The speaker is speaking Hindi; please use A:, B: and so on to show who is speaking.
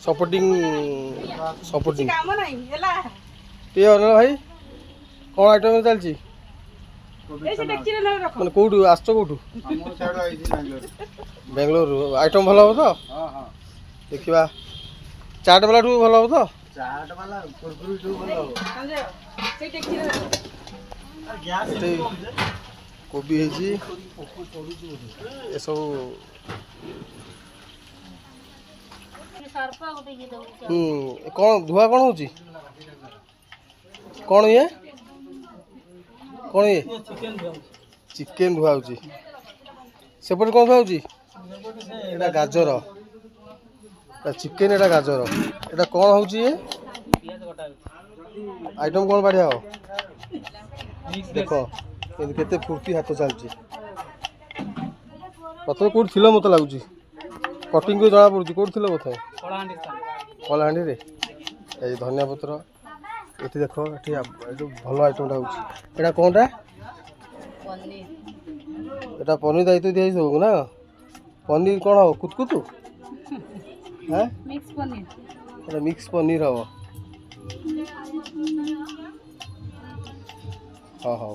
A: सपोर्टिंग सपोर्टिंग ये अनिल भाई कौन आइटम चलती मैंने कौटू आस कौटू बेंगलोर आइटम भल हम तो देखा चाट वाला भल हम तो कोबी है सब कौन धुआ कौन हो कौन ये कौन ये चिकेन धुआ हो सेपटे कौन धुआ हो गाजर चिकेन एटा गाजर एटा कौन हो आइटम कौन बढ़िया हो देख केते फुर्ती हाथ चलती प्रथम कौट थी मत लगुच कटिंग को जना पड़ी कौट थी प्रथम कलाहांडी रे धनिया पत्र ये देख ये भल आइटमटा हो कौनटा यहाँ पनीर दायित्व दिखाई सब ना पनीर कौन हम कुतकुतु मिक्स पनीर हम हाँ हाँ